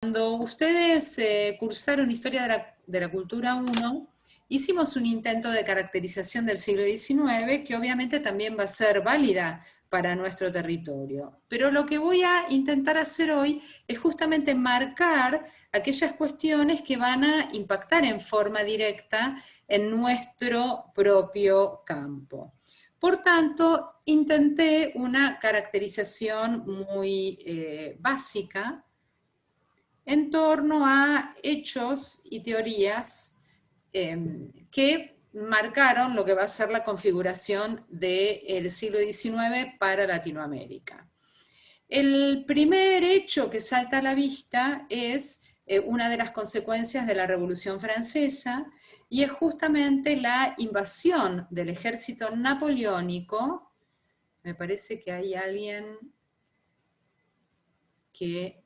Cuando ustedes cursaron Historia de la Cultura 1, hicimos un intento de caracterización del siglo XIX que obviamente también va a ser válida para nuestro territorio. Pero lo que voy a intentar hacer hoy es justamente marcar aquellas cuestiones que van a impactar en forma directa en nuestro propio campo. Por tanto, intenté una caracterización muy básica en torno a hechos y teorías que marcaron lo que va a ser la configuración del siglo XIX para Latinoamérica. El primer hecho que salta a la vista es una de las consecuencias de la Revolución Francesa y es justamente la invasión del ejército napoleónico. Me parece que hay alguien que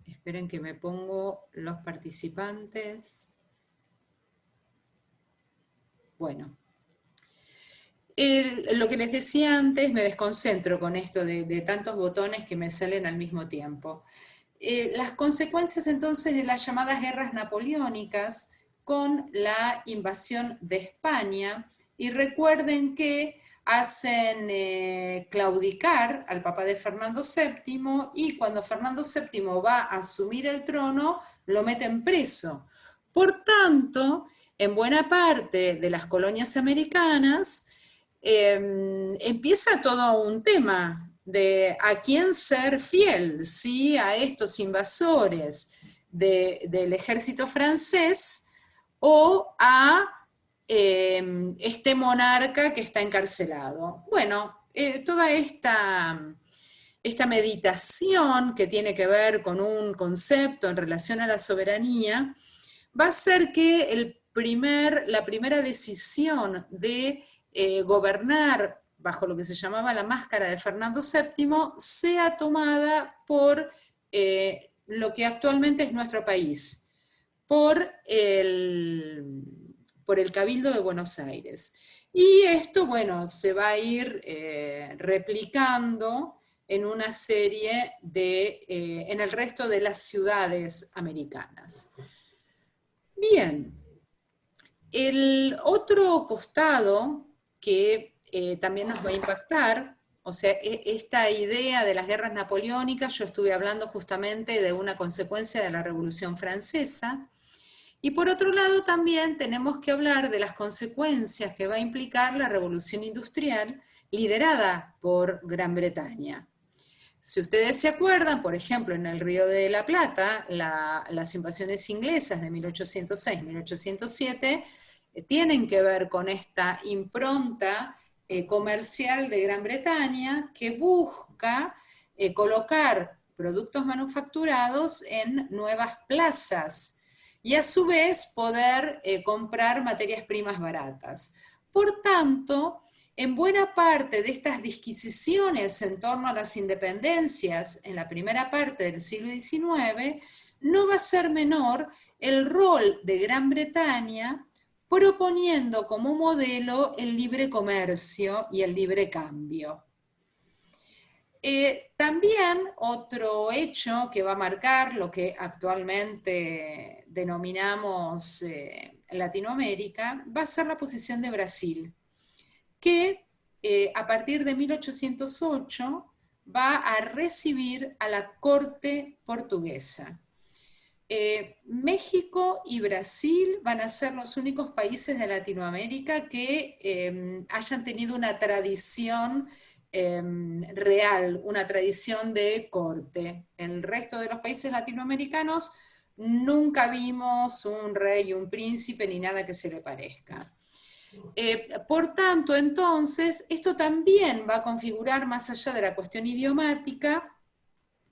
esperen que me pongo los participantes. Bueno, lo que les decía antes, me desconcentro con esto de tantos botones que me salen al mismo tiempo. Las consecuencias entonces de las llamadas guerras napoleónicas con la invasión de España, y recuerden que hacen claudicar al Papa de Fernando VII, y cuando Fernando VII va a asumir el trono, lo meten preso. Por tanto, en buena parte de las colonias americanas, empieza todo un tema de a quién ser fiel, si a estos invasores del ejército francés o a este monarca que está encarcelado. Bueno, toda esta meditación que tiene que ver con un concepto en relación a la soberanía va a ser que la primera decisión de gobernar bajo lo que se llamaba la máscara de Fernando VII sea tomada por lo que actualmente es nuestro país, por por el Cabildo de Buenos Aires. Y esto, bueno, se va a ir replicando en una serie en el resto de las ciudades americanas. Bien, el otro costado que también nos va a impactar, o sea, esta idea de las guerras napoleónicas, yo estuve hablando justamente de una consecuencia de la Revolución Francesa, y por otro lado también tenemos que hablar de las consecuencias que va a implicar la Revolución Industrial liderada por Gran Bretaña. Si ustedes se acuerdan, por ejemplo, en el Río de la Plata, las invasiones inglesas de 1806-1807 tienen que ver con esta impronta comercial de Gran Bretaña que busca colocar productos manufacturados en nuevas plazas y a su vez poder comprar materias primas baratas. Por tanto, en buena parte de estas disquisiciones en torno a las independencias en la primera parte del siglo XIX, no va a ser menor el rol de Gran Bretaña proponiendo como modelo el libre comercio y el libre cambio. También otro hecho que va a marcar lo que actualmente denominamos Latinoamérica va a ser la posición de Brasil, que a partir de 1808 va a recibir a la corte portuguesa. México y Brasil van a ser los únicos países de Latinoamérica que hayan tenido una tradición real, una tradición de corte. El resto de los países latinoamericanos nunca vimos un rey, un príncipe, ni nada que se le parezca. Por tanto, entonces, esto también va a configurar, más allá de la cuestión idiomática,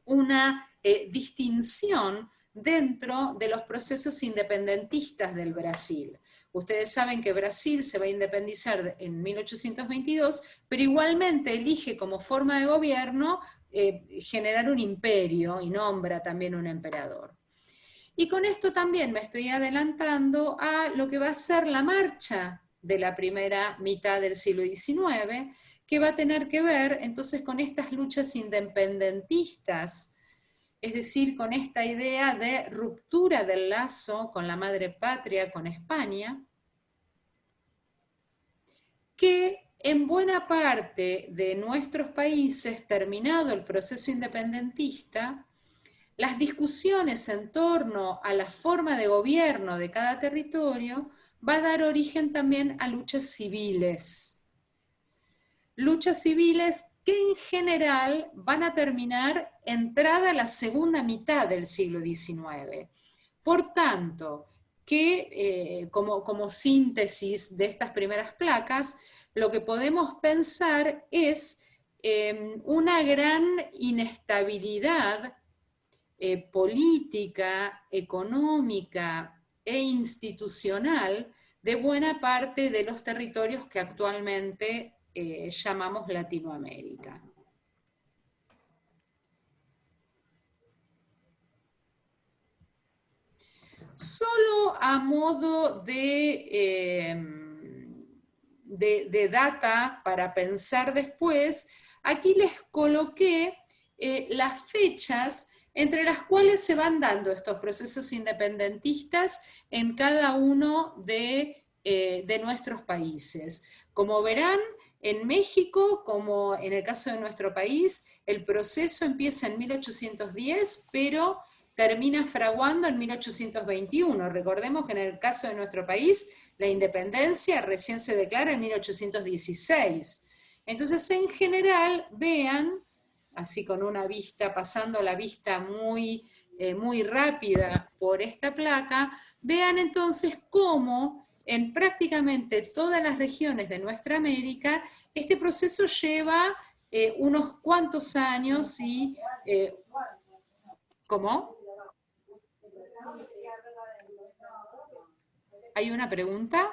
una distinción dentro de los procesos independentistas del Brasil. Ustedes saben que Brasil se va a independizar en 1822, pero igualmente elige como forma de gobierno generar un imperio y nombra también un emperador. Y con esto también me estoy adelantando a lo que va a ser la marcha de la primera mitad del siglo XIX, que va a tener que ver entonces con estas luchas independentistas es decir, con esta idea de ruptura del lazo con la madre patria, con España, que en buena parte de nuestros países, terminado el proceso independentista, las discusiones en torno a la forma de gobierno de cada territorio va a dar origen también a luchas civiles. Luchas civiles que en general van a terminar entrada la segunda mitad del siglo XIX. Por tanto, que como síntesis de estas primeras placas, lo que podemos pensar es una gran inestabilidad política, económica e institucional de buena parte de los territorios que actualmente llamamos Latinoamérica. Solo a modo de data para pensar después, aquí les coloqué las fechas entre las cuales se van dando estos procesos independentistas en cada uno de nuestros países. Como verán, en México, como en el caso de nuestro país, el proceso empieza en 1810, pero termina fraguando en 1821. Recordemos que en el caso de nuestro país, la independencia recién se declara en 1816. Entonces, en general, vean, así con una vista, pasando la vista muy rápida por esta placa, vean entonces cómo en prácticamente todas las regiones de nuestra América, este proceso lleva unos cuantos años y... ¿Cómo? ¿Hay una pregunta?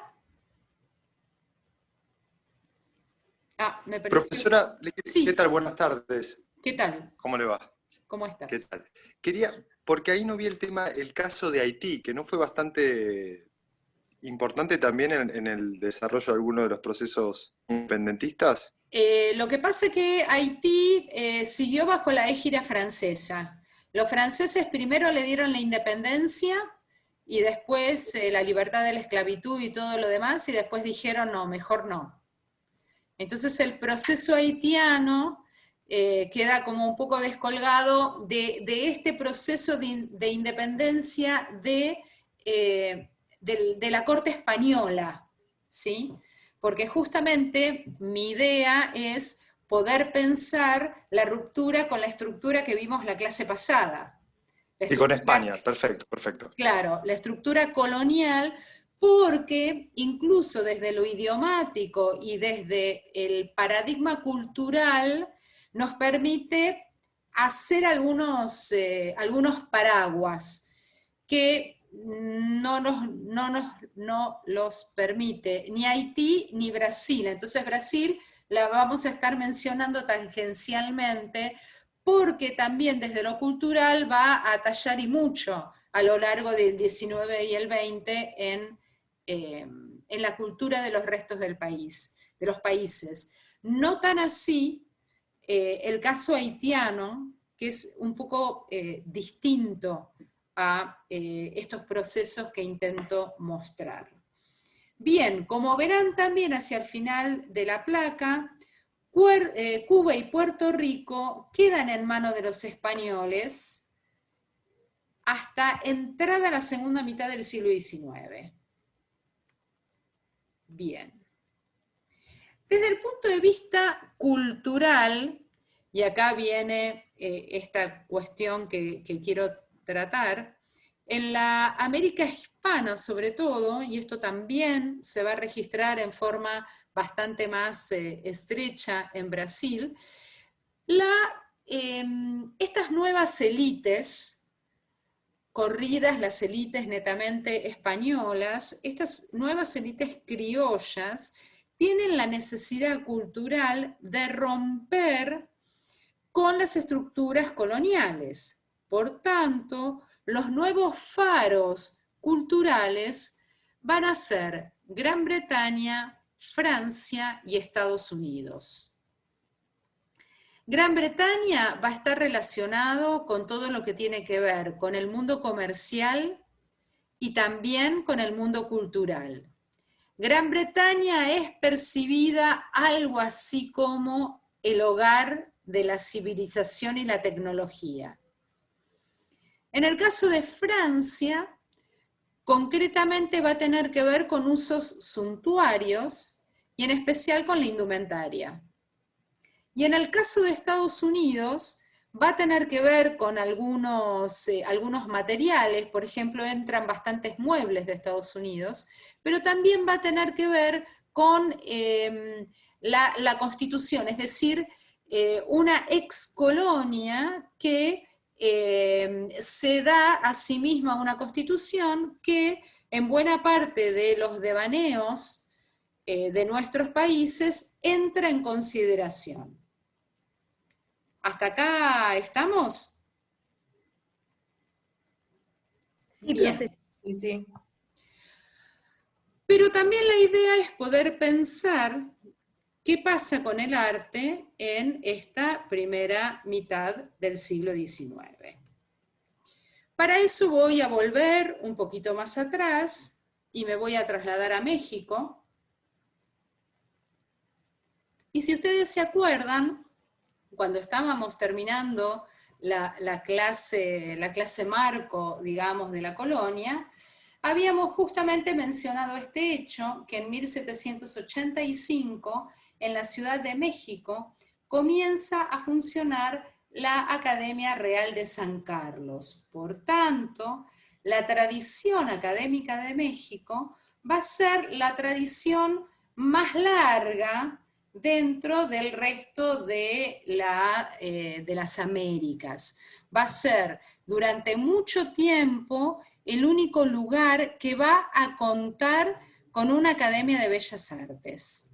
Ah, me pareció... Profesora, ¿qué Sí, tal? Buenas tardes. ¿qué tal? ¿Cómo le va? ¿Cómo ¿Qué estás? tal? Porque ahí no vi el caso de Haití, que no fue bastante importante también en el desarrollo de algunos de los procesos independentistas. Lo que pasa es que Haití siguió bajo la égida francesa. Los franceses primero le dieron la independencia y después la libertad de la esclavitud y todo lo demás, y después dijeron no, mejor no. Entonces el proceso haitiano queda como un poco descolgado de este proceso de independencia de la corte española, ¿sí? Porque justamente mi idea es poder pensar la ruptura con la estructura que vimos la clase pasada. La Y con estructura, España, perfecto, perfecto. claro, la estructura colonial, porque incluso desde lo idiomático y desde el paradigma cultural nos permite hacer algunos paraguas que no los permite ni Haití ni Brasil. Entonces Brasil la vamos a estar mencionando tangencialmente porque también desde lo cultural va a tallar y mucho a lo largo del 19 y el 20 en la cultura de los restos del país, de los países. No tan así el caso haitiano, que es un poco distinto a estos procesos que intento mostrar. Bien, como verán también hacia el final de la placa, Cuba y Puerto Rico quedan en manos de los españoles hasta entrada la segunda mitad del siglo XIX. Bien. Desde el punto de vista cultural, y acá viene esta cuestión que quiero tratar, en la América hispana sobre todo, y esto también se va a registrar en forma bastante más estrecha en Brasil, estas nuevas élites, corridas las élites netamente españolas, estas nuevas élites criollas tienen la necesidad cultural de romper con las estructuras coloniales. Por tanto, los nuevos faros culturales van a ser Gran Bretaña, Francia y Estados Unidos. Gran Bretaña va a estar relacionado con todo lo que tiene que ver con el mundo comercial y también con el mundo cultural. Gran Bretaña es percibida algo así como el hogar de la civilización y la tecnología. En el caso de Francia, concretamente va a tener que ver con usos suntuarios y en especial con la indumentaria. Y en el caso de Estados Unidos, va a tener que ver con algunos materiales, por ejemplo, entran bastantes muebles de Estados Unidos, pero también va a tener que ver con la Constitución, es decir, una ex colonia que se da a sí misma una Constitución que en buena parte de los devaneos de nuestros países entra en consideración. ¿Hasta acá estamos? Sí, Bien. profe. Sí, sí. Pero también la idea es poder pensar qué pasa con el arte en esta primera mitad del siglo XIX. Para eso voy a volver un poquito más atrás y me voy a trasladar a México. Y si ustedes se acuerdan, cuando estábamos terminando la clase marco, digamos, de la colonia, habíamos justamente mencionado este hecho, que en 1785, en la Ciudad de México, comienza a funcionar la Academia Real de San Carlos. Por tanto, la tradición académica de México va a ser la tradición más larga dentro del resto de las Américas. Va a ser durante mucho tiempo el único lugar que va a contar con una Academia de Bellas Artes.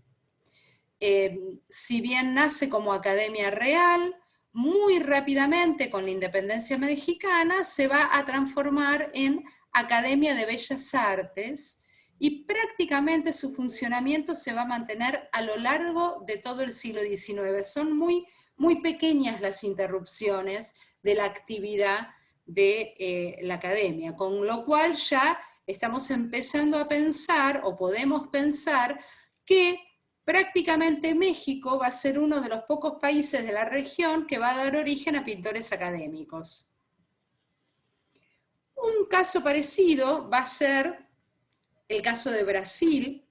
Si bien nace como Academia Real, muy rápidamente con la independencia mexicana se va a transformar en Academia de Bellas Artes, y prácticamente su funcionamiento se va a mantener a lo largo de todo el siglo XIX. Son muy, muy pequeñas las interrupciones de la actividad de la academia, con lo cual ya estamos empezando a pensar, o podemos pensar, que prácticamente México va a ser uno de los pocos países de la región que va a dar origen a pintores académicos. Un caso parecido va a ser el caso de Brasil,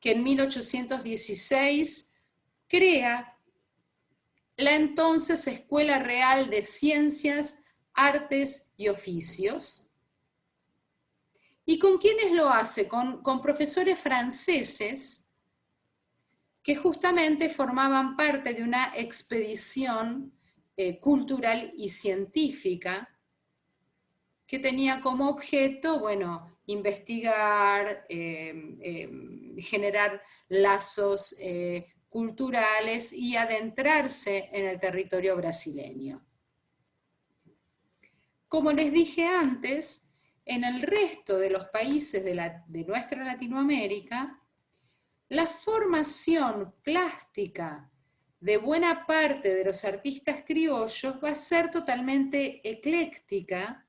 que en 1816 crea la entonces Escuela Real de Ciencias, Artes y Oficios. ¿Y con quiénes lo hace? Con profesores franceses que justamente formaban parte de una expedición cultural y científica que tenía como objeto, bueno, investigar, generar lazos culturales y adentrarse en el territorio brasileño. Como les dije antes, en el resto de los países de nuestra Latinoamérica, la formación plástica de buena parte de los artistas criollos va a ser totalmente ecléctica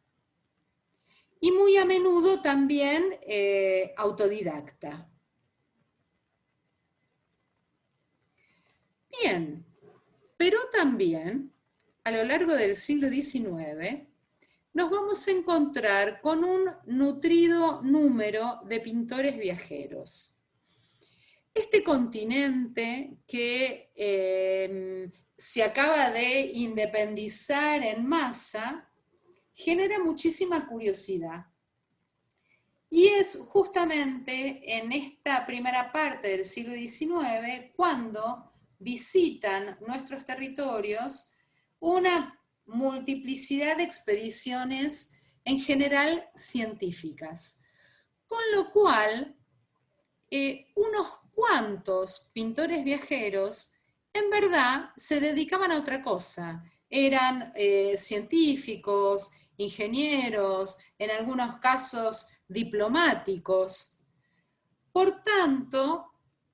y muy a menudo también autodidacta. Bien, pero también a lo largo del siglo XIX nos vamos a encontrar con un nutrido número de pintores viajeros. Este continente que se acaba de independizar en masa genera muchísima curiosidad. Y es justamente en esta primera parte del siglo XIX cuando visitan nuestros territorios una multiplicidad de expediciones, en general científicas, con lo cual unos cuantos pintores viajeros en verdad se dedicaban a otra cosa. Eran científicos, ingenieros, en algunos casos diplomáticos. Por tanto,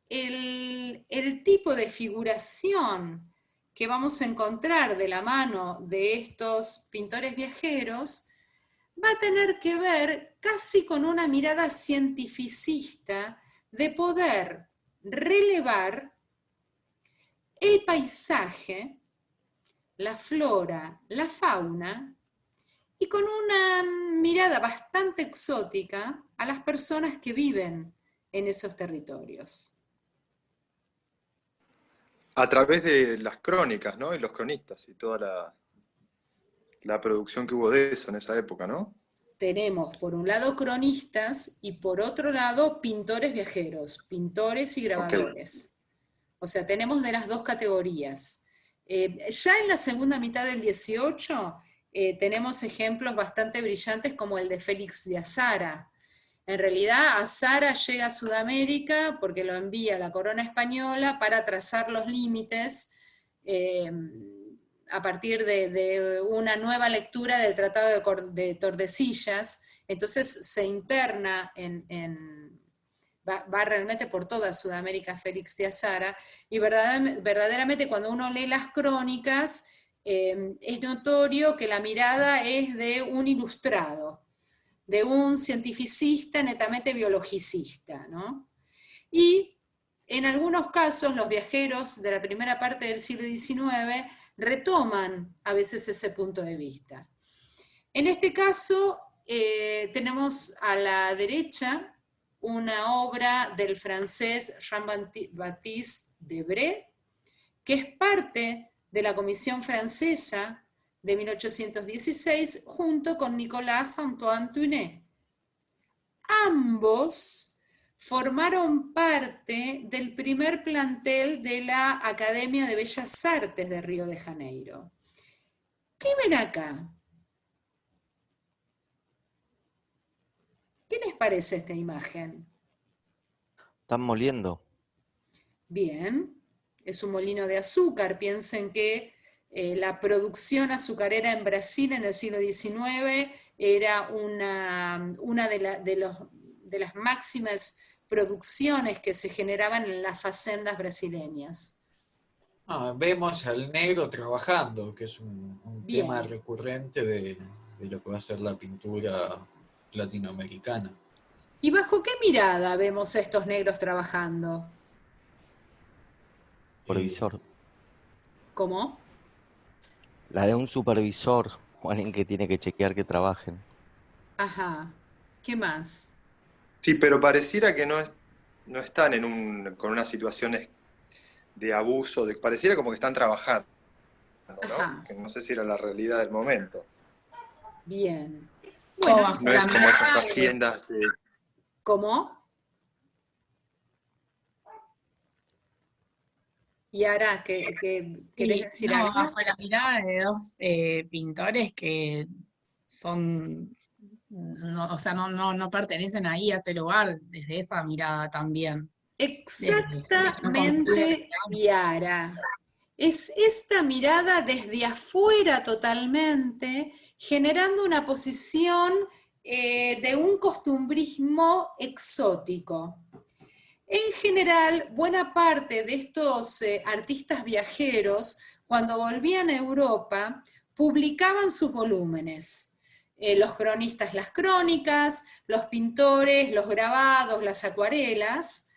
el tipo de figuración que vamos a encontrar de la mano de estos pintores viajeros va a tener que ver casi con una mirada cientificista de poder relevar el paisaje, la flora, la fauna, y con una mirada bastante exótica a las personas que viven en esos territorios. A través de las crónicas, ¿no? Y los cronistas y toda la producción que hubo de eso en esa época, ¿no? Tenemos por un lado cronistas y por otro lado pintores viajeros, pintores y grabadores. O sea, tenemos de las dos categorías. Ya en la segunda mitad del 18 tenemos ejemplos bastante brillantes como el de Félix de Azara. En realidad, Azara llega a Sudamérica porque lo envía la corona española para trazar los límites a partir de una nueva lectura del Tratado de Tordesillas. Entonces se interna va realmente por toda Sudamérica Félix de Azara, y verdaderamente cuando uno lee las crónicas, es notorio que la mirada es de un ilustrado, de un cientificista netamente biologicista, ¿no? Y en algunos casos los viajeros de la primera parte del siglo XIX retoman a veces ese punto de vista. En este caso tenemos a la derecha una obra del francés Jean-Baptiste Debré, que es parte de la Comisión Francesa de 1816, junto con Nicolas Antoine Tunet. Ambos formaron parte del primer plantel de la Academia de Bellas Artes de Río de Janeiro. ¿Qué ven acá? ¿Qué les parece esta imagen? Están moliendo. Bien, es un molino de azúcar. Piensen que la producción azucarera en Brasil en el siglo XIX era una de las máximas producciones que se generaban en las facendas brasileñas. Vemos al negro trabajando, que es un Bien. tema recurrente de lo que va a ser la pintura latinoamericana. ¿Y bajo qué mirada vemos a estos negros trabajando? Supervisor. ¿Cómo? La de un supervisor o alguien que tiene que chequear que trabajen. Ajá. ¿Qué más? Sí, pero pareciera que no están con una situación de abuso, pareciera como que están trabajando, Ajá. ¿no? Que no sé si era la realidad del momento. Bien. Bueno, Bueno, No es como esas haciendas de... ¿cómo? Yara, ¿querés decir no, algo? bajo la mirada de dos pintores que son, no, o sea, no pertenecen ahí a ese lugar, desde esa mirada también. Exactamente, Yara. Es esta mirada desde afuera totalmente, generando una posición de un costumbrismo exótico. En general, buena parte de estos artistas viajeros, cuando volvían a Europa, publicaban sus volúmenes. Los cronistas las crónicas, los pintores los grabados, las acuarelas,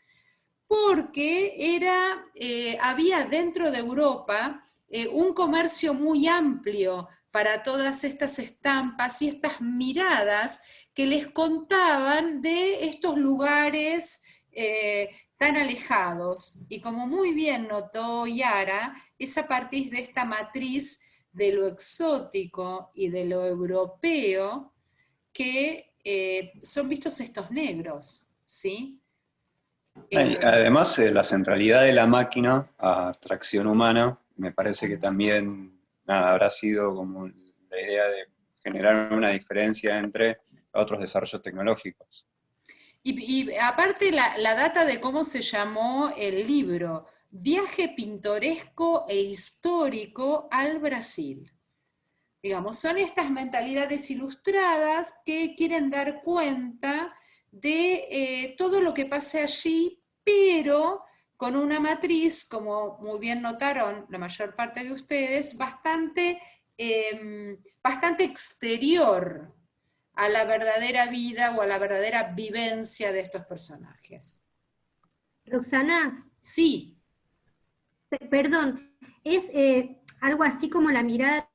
porque había dentro de Europa un comercio muy amplio para todas estas estampas y estas miradas que les contaban de estos lugares tan alejados. Y como muy bien notó Yara, es a partir de esta matriz de lo exótico y de lo europeo que son vistos estos negros, ¿sí? Además, la centralidad de la máquina a tracción humana, me parece que también habrá sido como la idea de generar una diferencia entre otros desarrollos tecnológicos. Y aparte la data de cómo se llamó el libro, Viaje pintoresco e histórico al Brasil. Digamos, son estas mentalidades ilustradas que quieren dar cuenta de todo lo que pasa allí, pero con una matriz, como muy bien notaron la mayor parte de ustedes, bastante exterior a la verdadera vida o a la verdadera vivencia de estos personajes. Roxana, Sí, perdón, es algo así como la mirada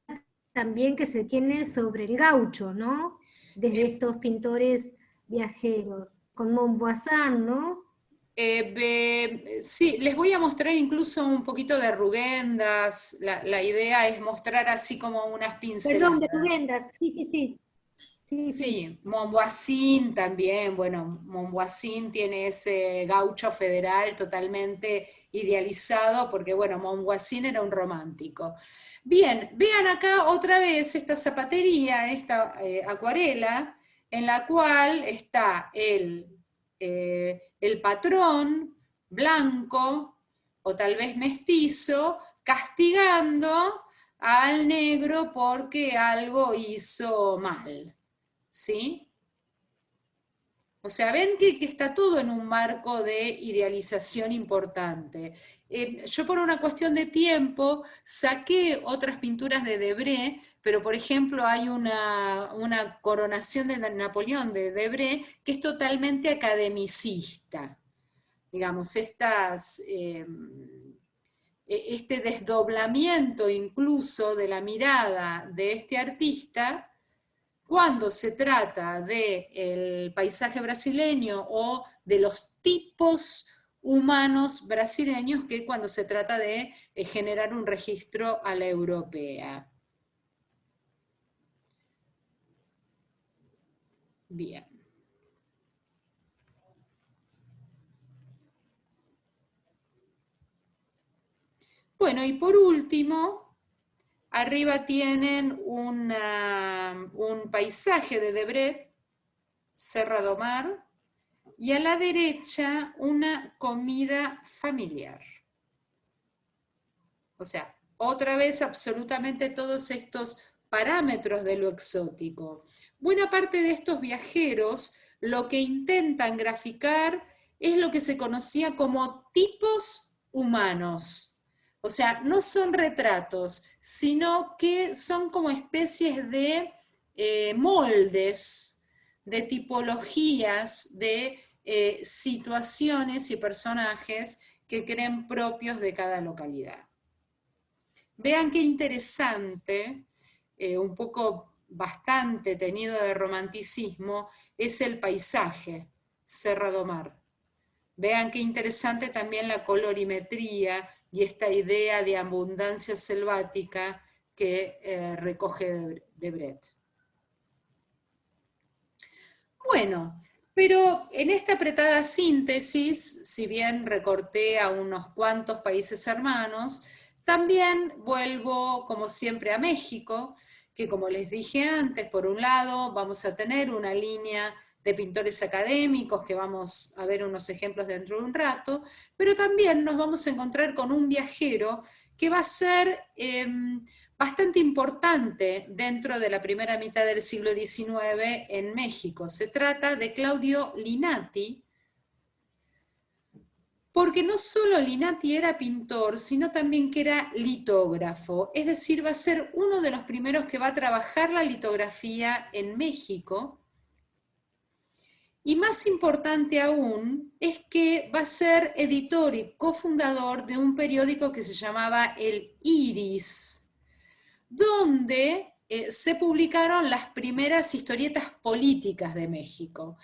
también que se tiene sobre el gaucho, ¿no? Desde estos pintores viajeros, con Montvoisin, ¿no? Sí, les voy a mostrar incluso un poquito de Rugendas. La idea es mostrar así como unas Perdón, de pinceladas. Rugendas, sí, sí, sí. Sí, sí. Sí, Montvoisin también, bueno, Montvoisin tiene ese gaucho federal totalmente idealizado, porque bueno, Montvoisin era un romántico. Bien, vean acá otra vez esta zapatería, esta acuarela, en la cual está el patrón blanco, o tal vez mestizo, castigando al negro porque algo hizo mal. ¿Sí? O sea, ven que está todo en un marco de idealización importante. Yo por una cuestión de tiempo saqué otras pinturas de Debré, pero por ejemplo hay una coronación de Napoleón de Debré que es totalmente academicista. Digamos, este desdoblamiento incluso de la mirada de este artista cuando se trata del paisaje brasileño o de los tipos humanos brasileños que cuando se trata de generar un registro a la europea. Bien. Bueno, y por último, arriba tienen un paisaje de Debret, Serra do Mar, y a la derecha una comida familiar. O sea, otra vez absolutamente todos estos parámetros de lo exótico. Buena parte de estos viajeros lo que intentan graficar es lo que se conocía como tipos humanos. O sea, no son retratos, sino que son como especies de moldes, de tipologías, de situaciones y personajes que creen propios de cada localidad. Vean qué interesante, un poco bastante tenido de romanticismo, es el paisaje, Serra do Mar. Vean qué interesante también la colorimetría y esta idea de abundancia selvática que recoge Debret. Bueno, pero en esta apretada síntesis, si bien recorté a unos cuantos países hermanos, también vuelvo, como siempre, a México, que como les dije antes, por un lado vamos a tener una línea de pintores académicos, que vamos a ver unos ejemplos dentro de un rato, pero también nos vamos a encontrar con un viajero que va a ser bastante importante dentro de la primera mitad del siglo XIX en México. Se trata de Claudio Linati, porque no solo Linati era pintor, sino también que era litógrafo, es decir, va a ser uno de los primeros que va a trabajar la litografía en México. Y más importante aún es que va a ser editor y cofundador de un periódico que se llamaba El Iris, donde se publicaron las primeras historietas políticas de México.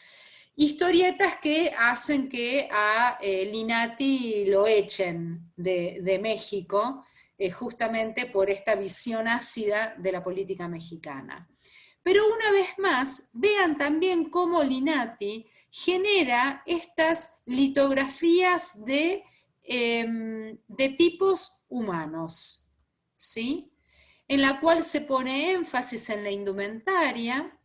Historietas que hacen que a Linati lo echen de México, justamente por esta visión ácida de la política mexicana. Pero una vez más, vean también cómo Linati genera estas litografías de tipos humanos, ¿sí? En la cual se pone énfasis en la indumentaria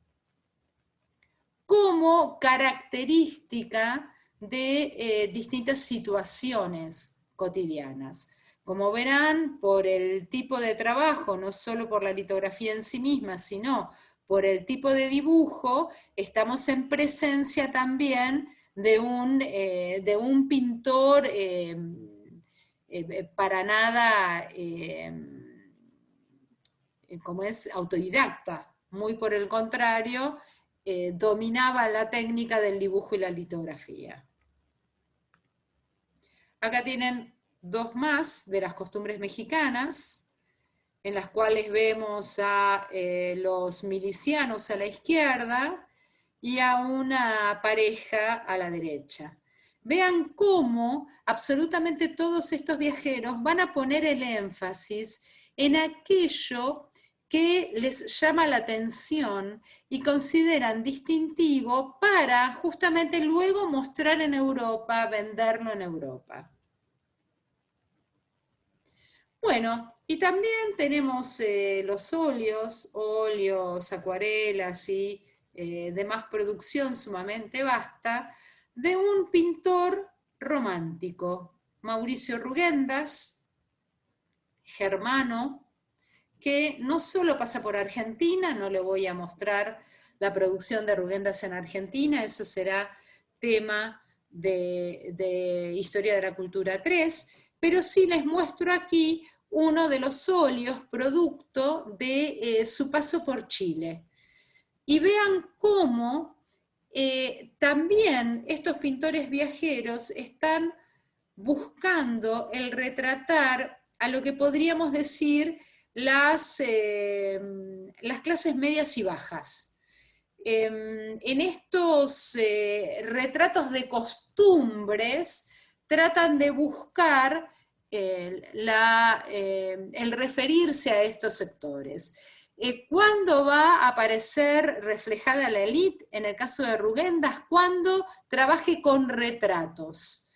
como característica de distintas situaciones cotidianas. Como verán, por el tipo de trabajo, no solo por la litografía en sí misma, sino por el tipo de dibujo, estamos en presencia también de un pintor para nada como es autodidacta, muy por el contrario, dominaba la técnica del dibujo y la litografía. Acá tienen dos más de las costumbres mexicanas, en las cuales vemos a los milicianos a la izquierda y a una pareja a la derecha. Vean cómo absolutamente todos estos viajeros van a poner el énfasis en aquello que les llama la atención y consideran distintivo para justamente luego mostrar en Europa, venderlo en Europa. Bueno, y también tenemos los óleos, acuarelas y demás producción sumamente vasta de un pintor romántico, Mauricio Rugendas, germano, que no solo pasa por Argentina, no le voy a mostrar la producción de Rugendas en Argentina, eso será tema de Historia de la Cultura 3, pero sí les muestro aquí uno de los óleos producto de su paso por Chile. Y vean cómo también estos pintores viajeros están buscando el retratar a lo que podríamos decir las clases medias y bajas. En estos retratos de costumbres tratan de buscar el referirse a estos sectores. ¿Cuándo va a aparecer reflejada la élite? En el caso de Rugendas, cuando trabaje con retratos,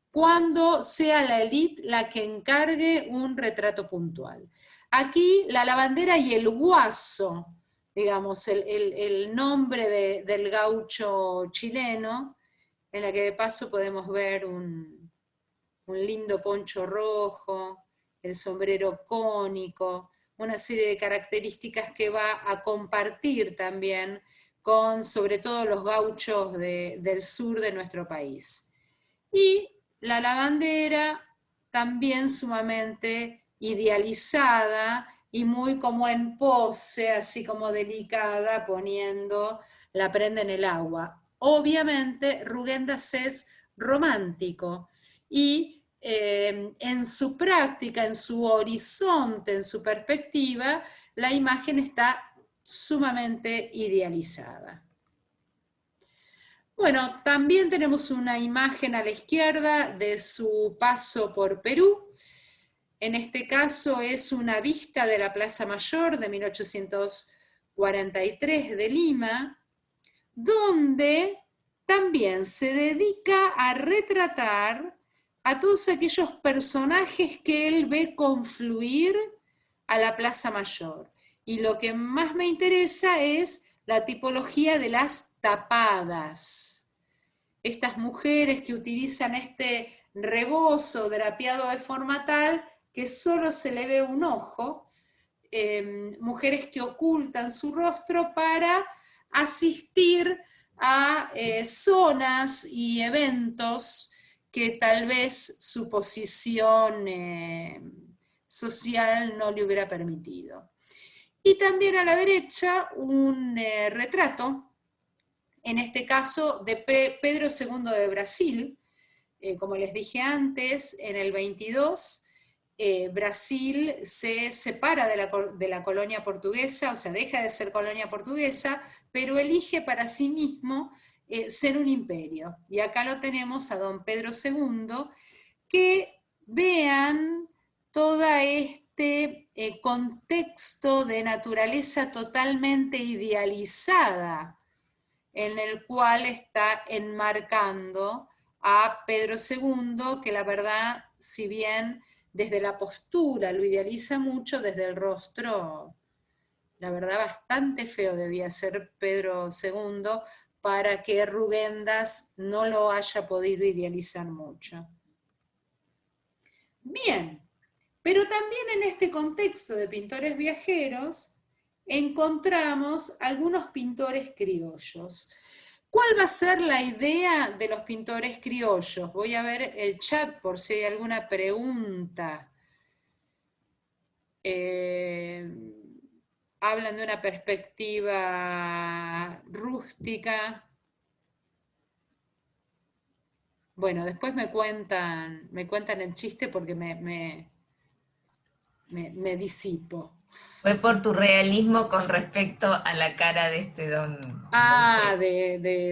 cuando sea la élite la que encargue un retrato puntual. Aquí la lavandera y el guaso, digamos, el nombre del gaucho chileno, en la que de paso podemos ver un lindo poncho rojo, el sombrero cónico, una serie de características que va a compartir también con sobre todo los gauchos del sur de nuestro país. Y la lavandera también sumamente idealizada y muy como en pose, así como delicada, poniendo la prenda en el agua. Obviamente Rugendas es romántico y en su práctica, en su horizonte, en su perspectiva, la imagen está sumamente idealizada. Bueno, también tenemos una imagen a la izquierda de su paso por Perú. En este caso es una vista de la Plaza Mayor de 1843 de Lima, donde también se dedica a retratar a todos aquellos personajes que él ve confluir a la Plaza Mayor. Y lo que más me interesa es la tipología de las tapadas. Estas mujeres que utilizan este rebozo drapeado de forma tal que solo se le ve un ojo, mujeres que ocultan su rostro para asistir a zonas y eventos que tal vez su posición social no le hubiera permitido. Y también a la derecha un retrato, en este caso de Pedro II de Brasil. Como les dije antes, en el 22 Brasil se separa de la colonia portuguesa, o sea, deja de ser colonia portuguesa, pero elige para sí mismo ser un imperio. Y acá lo tenemos a don Pedro II, que vean todo este contexto de naturaleza totalmente idealizada, en el cual está enmarcando a Pedro II, que la verdad, si bien desde la postura lo idealiza mucho, desde el rostro, la verdad bastante feo debía ser Pedro II para que Rugendas no lo haya podido idealizar mucho. Bien, pero también en este contexto de pintores viajeros encontramos algunos pintores criollos. ¿Cuál va a ser la idea de los pintores criollos? Voy a ver el chat por si hay alguna pregunta. Hablan de una perspectiva rústica. Bueno, después me cuentan el chiste porque me disipo. Fue por tu realismo con respecto a la cara de este don. Ah,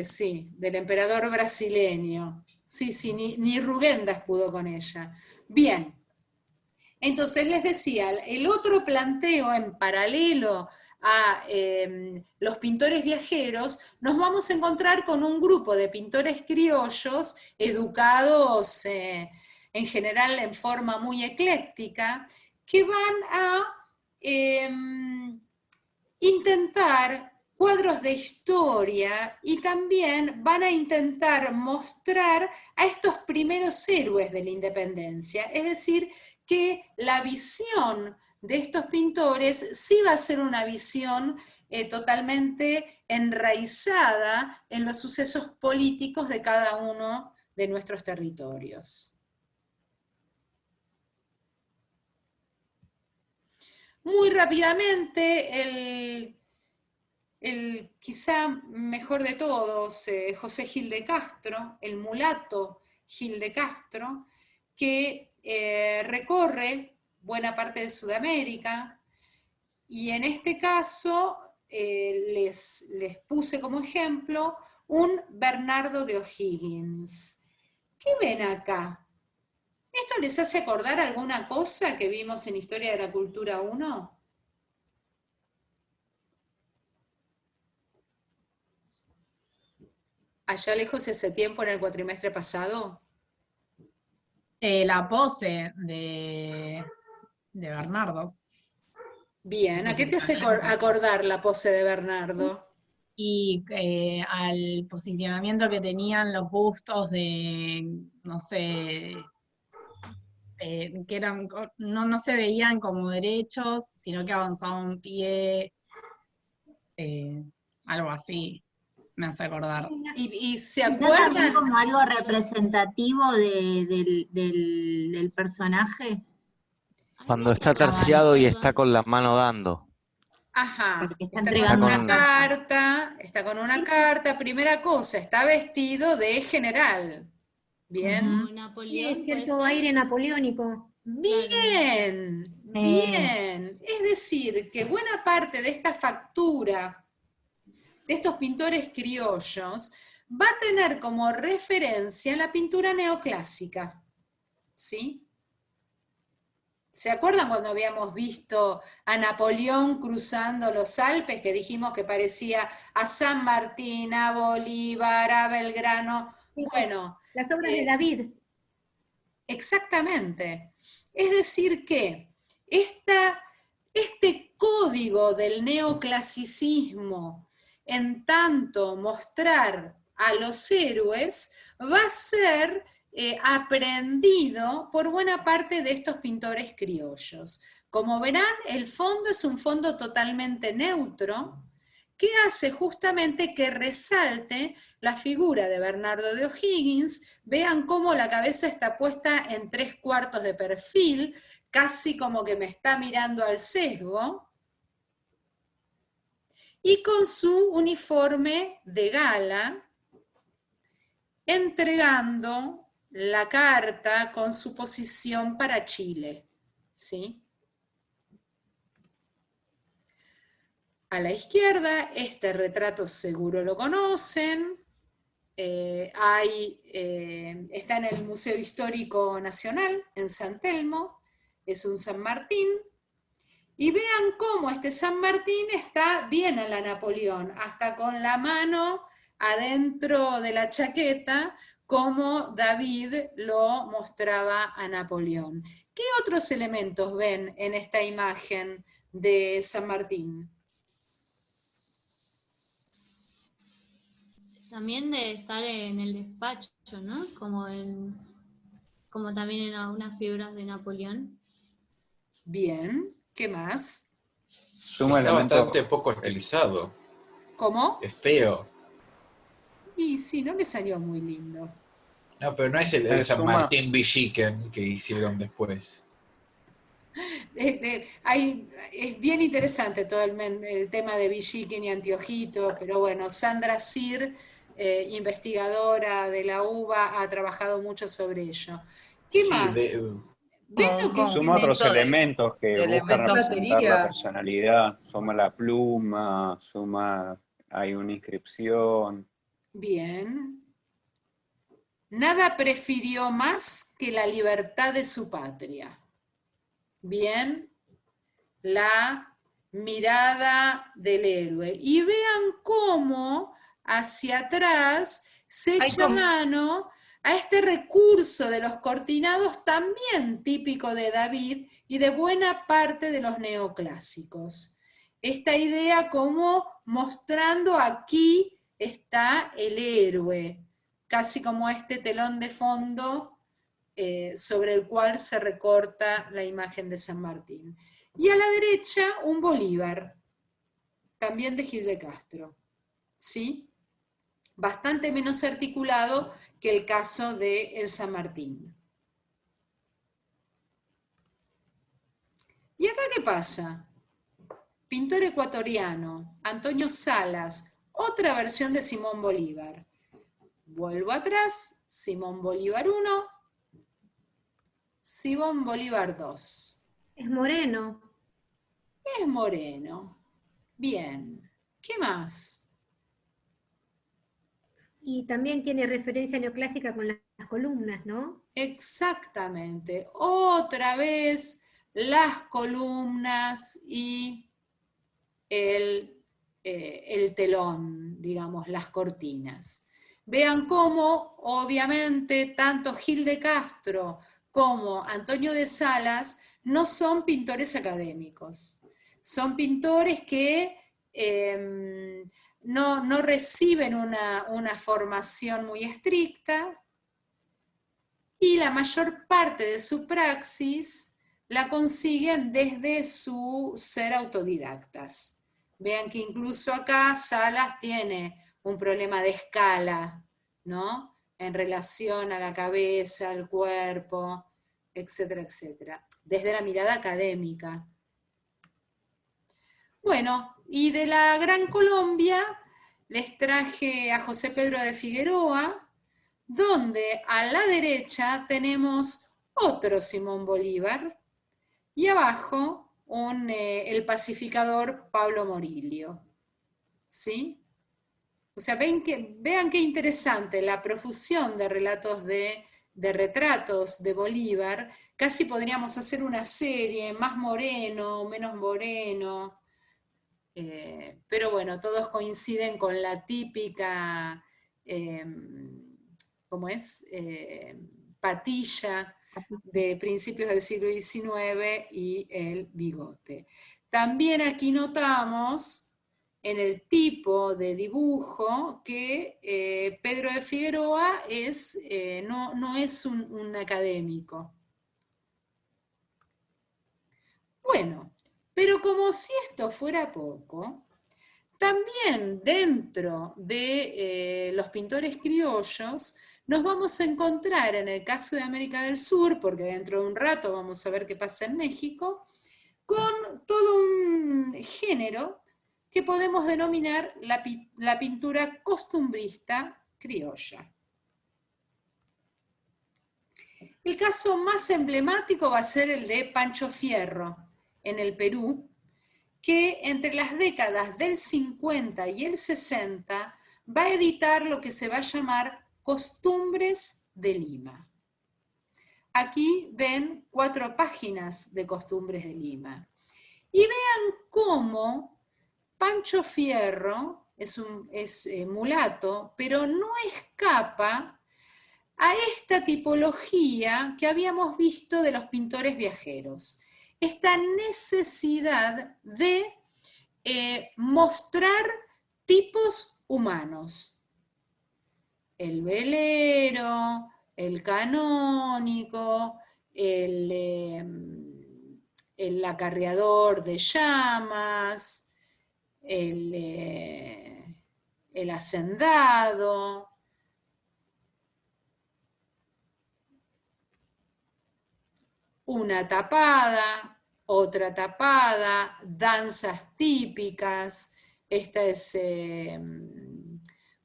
sí, del emperador brasileño. Sí, ni Rugendas pudo con ella. Bien. Entonces les decía, el otro planteo en paralelo a los pintores viajeros, nos vamos a encontrar con un grupo de pintores criollos educados en general en forma muy ecléctica, que van a intentar cuadros de historia y también van a intentar mostrar a estos primeros héroes de la independencia, es decir, que la visión de estos pintores sí va a ser una visión totalmente enraizada en los sucesos políticos de cada uno de nuestros territorios. Muy rápidamente, el quizá mejor de todos, José Gil de Castro, el mulato Gil de Castro, que recorre buena parte de Sudamérica, y en este caso les puse como ejemplo un Bernardo de O'Higgins. ¿Qué ven acá? ¿Esto les hace acordar alguna cosa que vimos en Historia de la Cultura 1? Allá lejos ese tiempo en el cuatrimestre pasado. La pose de Bernardo. Bien, ¿a qué te hace acordar la pose de Bernardo? Y al posicionamiento que tenían los bustos de, no sé, que eran, no se veían como derechos, sino que avanzaba un pie, algo así, me hace acordar. ¿Y se ¿No también acuerdan? como algo representativo del personaje? Cuando está terciado y está con la mano dando. Ajá, Porque está está entregando con una una carta, primera cosa, está vestido de general. Bien. Sí, Napoleón, es cierto ¿puede ser? aire napoleónico. Bien, bien. Es decir, que buena parte de esta factura de estos pintores criollos va a tener como referencia la pintura neoclásica. ¿Sí? ¿Se acuerdan cuando habíamos visto a Napoleón cruzando los Alpes, que dijimos que parecía a San Martín, a Bolívar, a Belgrano? Bueno, Las obras de David. exactamente. Es decir que este código del neoclasicismo, en tanto mostrar a los héroes, va a ser aprendido por buena parte de estos pintores criollos. Como verán, el fondo es un fondo totalmente neutro, que hace justamente que resalte la figura de Bernardo de O'Higgins. Vean cómo la cabeza está puesta en 3/4 de perfil, casi como que me está mirando al sesgo, y con su uniforme de gala, entregando la carta con su posición para Chile, ¿sí? A la izquierda, este retrato seguro lo conocen, está en el Museo Histórico Nacional, en San Telmo, es un San Martín, y vean cómo este San Martín está bien a la Napoleón, hasta con la mano adentro de la chaqueta, como David lo mostraba a Napoleón. ¿Qué otros elementos ven en esta imagen de San Martín? También de estar en el despacho, ¿no? Como también en algunas figuras de Napoleón. Bien, ¿qué más? Está bastante poco estilizado. ¿Cómo? Es feo. Y sí, no le salió muy lindo. No, pero no es el San Suma, Martín Villiquen que hicieron después. Es bien interesante todo el tema de Villiquen y Antiojito, pero bueno, Sandra Sir, investigadora de la UBA, ha trabajado mucho sobre ello. ¿Qué Sí, más? ¿Ven Como lo un que suma otros conjunto elementos que de buscan elementos. representar la Batería. personalidad. Suma la pluma, suma, hay una inscripción. bien? Nada prefirió más que la libertad de su patria. Bien, la mirada del héroe. Y vean cómo hacia atrás se Hay echa como, mano a este recurso de los cortinados también típico de David y de buena parte de los neoclásicos. Esta idea como mostrando aquí está el héroe, casi como este telón de fondo sobre el cual se recorta la imagen de San Martín. Y a la derecha un Bolívar, también de Gil de Castro, ¿sí? Bastante menos articulado que el caso de el San Martín. ¿Y acá qué pasa? Pintor ecuatoriano, Antonio Salas, otra versión de Simón Bolívar. Vuelvo atrás, Simón Bolívar 1, Simón Bolívar 2. Es moreno. Es moreno. Bien. ¿Qué más? Y también tiene referencia neoclásica con las columnas, ¿no? Exactamente. Otra vez las columnas y el telón, digamos, las cortinas. Vean cómo, obviamente, tanto Gil de Castro como Antonio de Salas no son pintores académicos. Son pintores que no reciben una formación muy estricta, y la mayor parte de su praxis la consiguen desde su ser autodidactas. Vean que incluso acá Salas tiene un problema de escala, ¿no? En relación a la cabeza, al cuerpo, etcétera, etcétera, desde la mirada académica. Bueno, y de la Gran Colombia les traje a José Pedro de Figueroa, donde a la derecha tenemos otro Simón Bolívar y abajo el pacificador Pablo Morillo. ¿Sí? O sea, vean qué interesante la profusión de relatos de retratos de Bolívar. Casi podríamos hacer una serie, más moreno, menos moreno. Pero bueno, todos coinciden con la típica, ¿cómo es? Patilla de principios del siglo XIX y el bigote. También aquí notamos en el tipo de dibujo que Pedro de Figueroa no es un académico. Bueno, pero como si esto fuera poco, también dentro de los pintores criollos nos vamos a encontrar en el caso de América del Sur, porque dentro de un rato vamos a ver qué pasa en México, con todo un género que podemos denominar la pintura costumbrista criolla. El caso más emblemático va a ser el de Pancho Fierro, en el Perú, que entre las décadas del 50 y el 60 va a editar lo que se va a llamar Costumbres de Lima. Aquí ven 4 páginas de Costumbres de Lima. Y vean cómo Pancho Fierro es mulato, pero no escapa a esta tipología que habíamos visto de los pintores viajeros. Esta necesidad de mostrar tipos humanos. El velero, el canónico, el acarreador de llamas, el hacendado, una tapada, otra tapada, danzas típicas. Esta es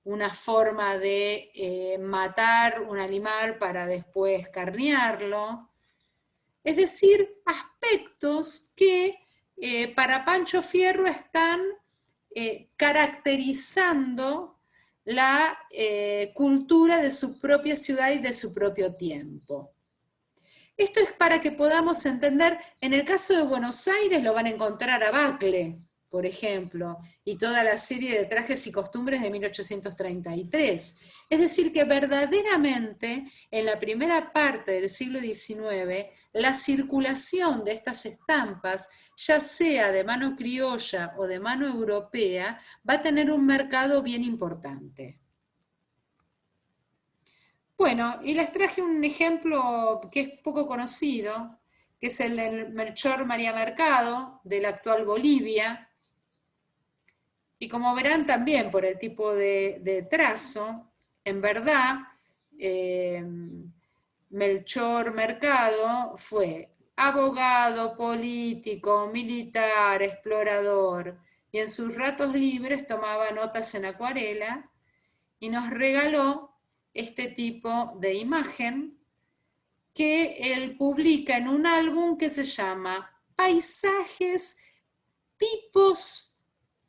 una forma de matar un animal para después carnearlo. Es decir, aspectos que para Pancho Fierro están caracterizando la cultura de su propia ciudad y de su propio tiempo. Esto es para que podamos entender, en el caso de Buenos Aires lo van a encontrar a Bacle, por ejemplo, y toda la serie de trajes y costumbres de 1833. Es decir, que verdaderamente en la primera parte del siglo XIX, la circulación de estas estampas, ya sea de mano criolla o de mano europea, va a tener un mercado bien importante. Bueno, y les traje un ejemplo que es poco conocido, que es el del Melchor María Mercado, de la actual Bolivia. Y como verán también por el tipo de trazo, en verdad, Melchor Mercado fue abogado, político, militar, explorador, y en sus ratos libres tomaba notas en acuarela y nos regaló este tipo de imagen que él publica en un álbum que se llama Paisajes, Tipos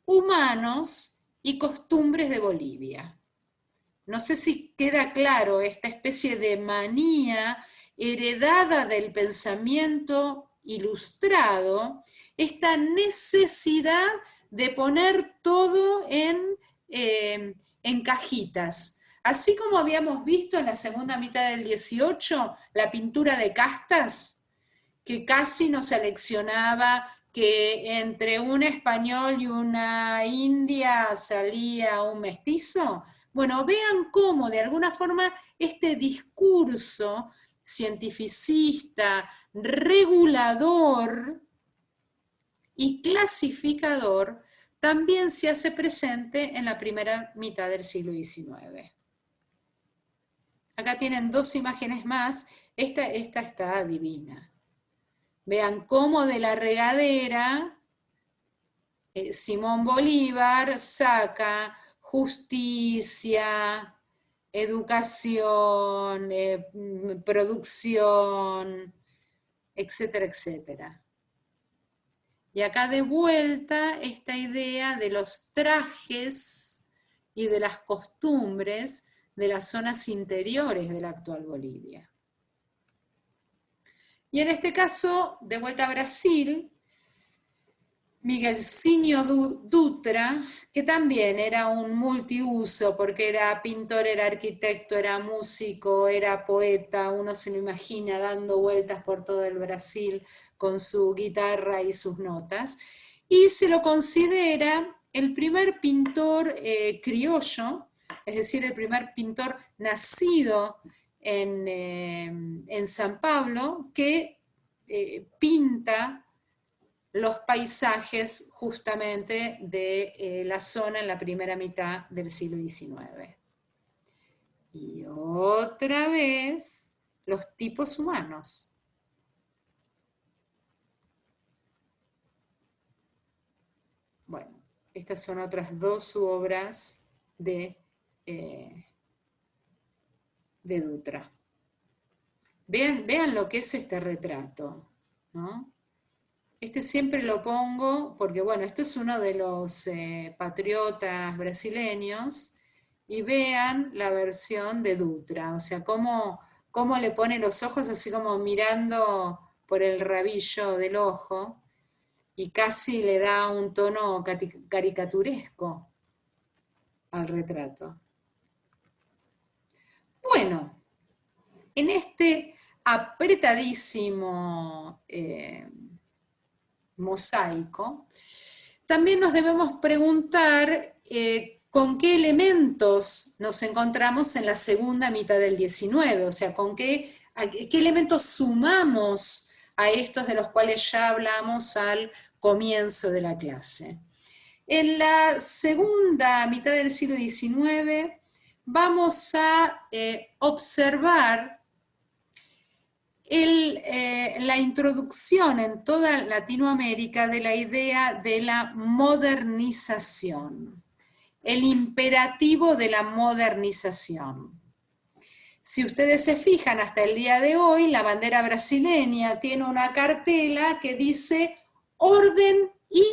Humanos y Costumbres de Bolivia. No sé si queda claro esta especie de manía heredada del pensamiento ilustrado, esta necesidad de poner todo en cajitas. Así como habíamos visto en la segunda mitad del 18, la pintura de castas, que casi nos seleccionaba que entre un español y una india salía un mestizo. Bueno, vean cómo de alguna forma este discurso cientificista, regulador y clasificador también se hace presente en la primera mitad del siglo XIX. Acá tienen dos imágenes más, esta está divina. Vean cómo de la regadera Simón Bolívar saca justicia, educación, producción, etcétera, etcétera. Y acá de vuelta esta idea de los trajes y de las costumbres de las zonas interiores de la actual Bolivia. Y en este caso, de vuelta a Brasil, Miguelzinho Dutra, que también era un multiuso, porque era pintor, era arquitecto, era músico, era poeta, uno se lo imagina dando vueltas por todo el Brasil con su guitarra y sus notas, y se lo considera el primer pintor criollo, es decir, el primer pintor nacido en San Pablo, que pinta los paisajes justamente de la zona en la primera mitad del siglo XIX. Y otra vez, los tipos humanos. Bueno, estas son otras dos obras de Dutra. Vean lo que es este retrato, ¿no? Este siempre lo pongo porque, bueno, esto es uno de los patriotas brasileños, y vean la versión de Dutra, o sea, cómo le pone los ojos así como mirando por el rabillo del ojo, y casi le da un tono caricaturesco al retrato. Bueno, en este apretadísimo mosaico, también nos debemos preguntar con qué elementos nos encontramos en la segunda mitad del XIX, o sea, qué elementos sumamos a estos de los cuales ya hablamos al comienzo de la clase. En la segunda mitad del siglo XIX vamos a observar la introducción en toda Latinoamérica de la idea de la modernización, el imperativo de la modernización. Si ustedes se fijan, hasta el día de hoy, la bandera brasileña tiene una cartela que dice orden y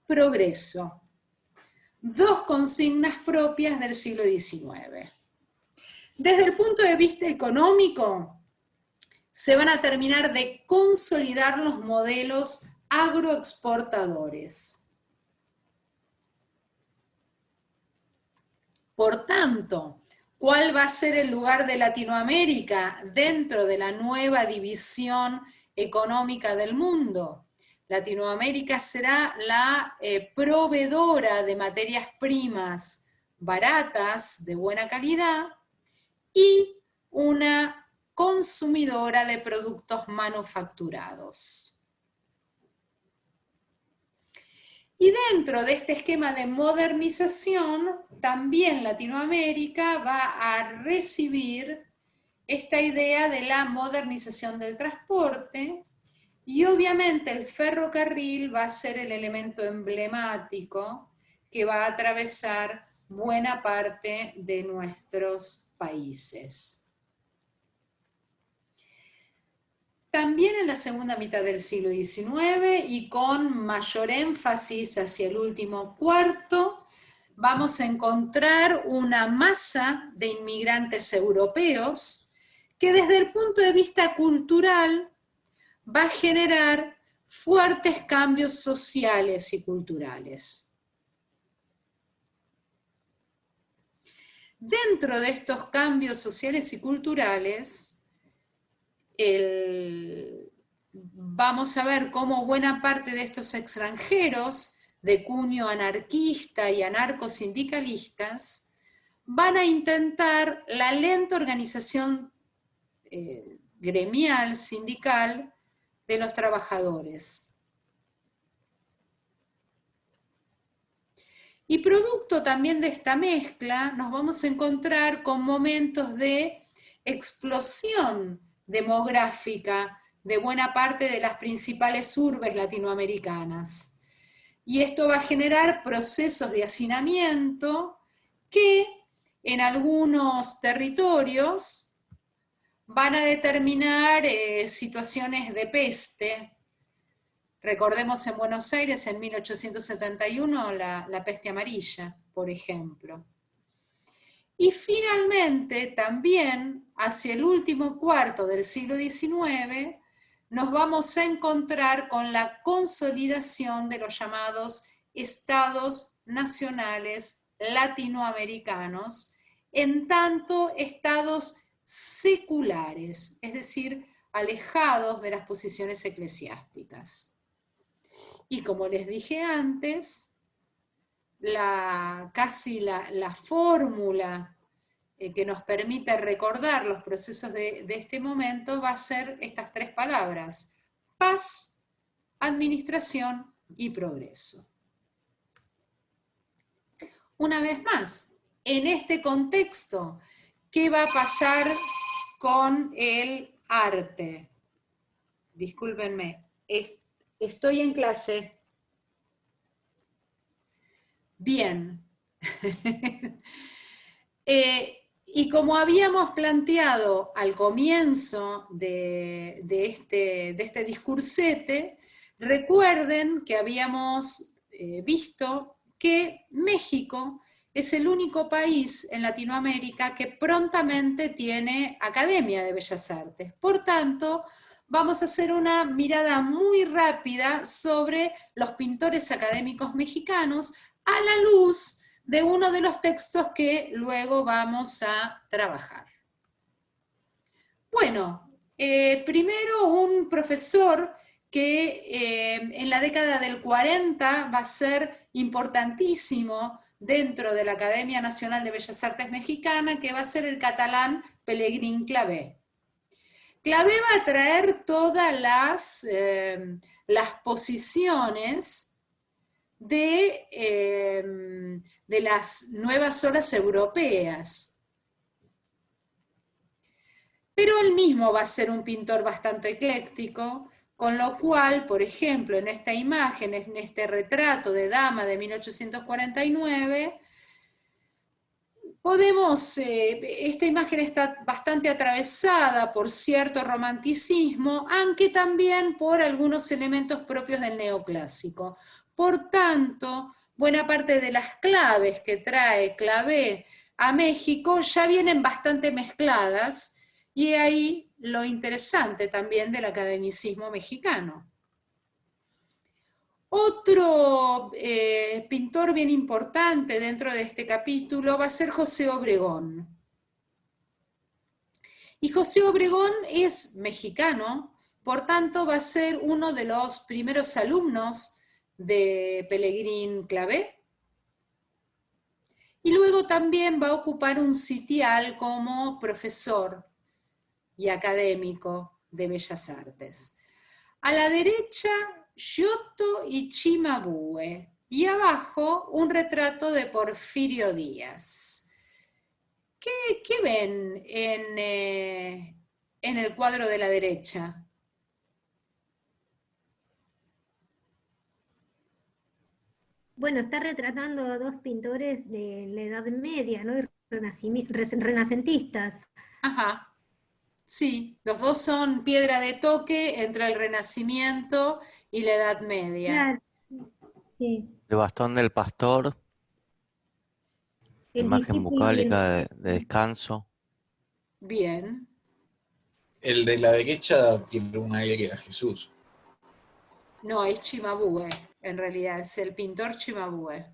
progreso. Dos consignas propias del siglo XIX. Desde el punto de vista económico, se van a terminar de consolidar los modelos agroexportadores. Por tanto, ¿cuál va a ser el lugar de Latinoamérica dentro de la nueva división económica del mundo? Latinoamérica será la proveedora de materias primas baratas, de buena calidad, y una consumidora de productos manufacturados. Y dentro de este esquema de modernización, también Latinoamérica va a recibir esta idea de la modernización del transporte, y obviamente el ferrocarril va a ser el elemento emblemático que va a atravesar buena parte de nuestros países. También en la segunda mitad del siglo XIX y con mayor énfasis hacia el último cuarto, vamos a encontrar una masa de inmigrantes europeos que desde el punto de vista cultural va a generar fuertes cambios sociales y culturales. Dentro de estos cambios sociales y culturales, vamos a ver cómo buena parte de estos extranjeros de cuño anarquista y anarcosindicalistas van a intentar la lenta organización gremial, sindical, de los trabajadores. Y producto también de esta mezcla, nos vamos a encontrar con momentos de explosión demográfica de buena parte de las principales urbes latinoamericanas. Y esto va a generar procesos de hacinamiento que en algunos territorios van a determinar situaciones de peste. Recordemos en Buenos Aires en 1871 la peste amarilla, por ejemplo. Y finalmente, también, hacia el último cuarto del siglo XIX, nos vamos a encontrar con la consolidación de los llamados estados nacionales latinoamericanos, en tanto estados seculares, es decir, alejados de las posiciones eclesiásticas. Y como les dije antes, casi la fórmula que nos permite recordar los procesos de este momento va a ser estas tres palabras: paz, administración y progreso. Una vez más, en este contexto, ¿qué va a pasar con el arte? Discúlpenme, estoy en clase. Bien. Y como habíamos planteado al comienzo de este discursete, recuerden que habíamos visto que México es el único país en Latinoamérica que prontamente tiene Academia de Bellas Artes. Por tanto, vamos a hacer una mirada muy rápida sobre los pintores académicos mexicanos a la luz de uno de los textos que luego vamos a trabajar. Bueno, primero un profesor que en la década del 40 va a ser importantísimo dentro de la Academia Nacional de Bellas Artes Mexicana, que va a ser el catalán Pelegrín Clavé. Clavé va a traer todas las posiciones de las nuevas olas europeas. Pero él mismo va a ser un pintor bastante ecléctico, con lo cual, por ejemplo, en esta imagen, en este retrato de dama de 1849, esta imagen está bastante atravesada por cierto romanticismo, aunque también por algunos elementos propios del neoclásico. Por tanto, buena parte de las claves que trae Clavé a México ya vienen bastante mezcladas, y ahí lo interesante también del academicismo mexicano. Otro pintor bien importante dentro de este capítulo va a ser José Obregón. Y José Obregón es mexicano, por tanto va a ser uno de los primeros alumnos de Pelegrín Clavé. Y luego también va a ocupar un sitial como profesor y académico de Bellas Artes. A la derecha, Giotto y Cimabue, y abajo un retrato de Porfirio Díaz. ¿Qué ven en el cuadro de la derecha? Bueno, está retratando a dos pintores de la Edad Media, ¿no? Y renacentistas. Ajá, sí, los dos son piedra de toque entre el Renacimiento y la Edad Media. Claro, sí. El bastón del pastor, El imagen discípulo y el bucólica maestro. de descanso. Bien. El de la derecha tiene un aire a Jesús. No, es Cimabue, en realidad, es el pintor Cimabue.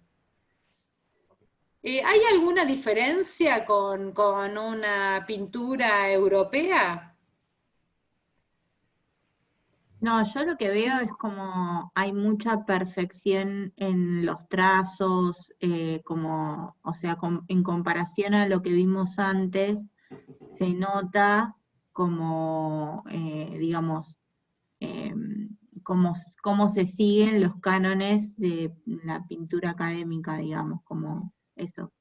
¿Hay alguna diferencia con una pintura europea? No, yo lo que veo es como hay mucha perfección en los trazos, o sea, en comparación a lo que vimos antes, se nota como, digamos, cómo se siguen los cánones de la pintura académica, digamos, como eso.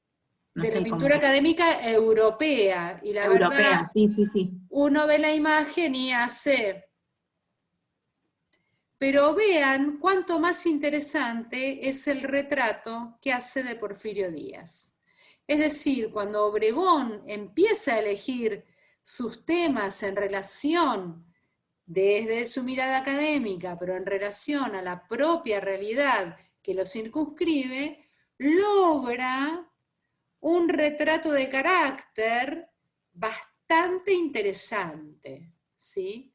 No De la sé, pintura académica europea, y la verdad, europea, sí, sí, sí. uno ve la imagen y hace... Pero vean cuánto más interesante es el retrato que hace de Porfirio Díaz. Es decir, cuando Obregón empieza a elegir sus temas en relación, desde su mirada académica, pero en relación a la propia realidad que lo circunscribe, logra un retrato de carácter bastante interesante, ¿sí?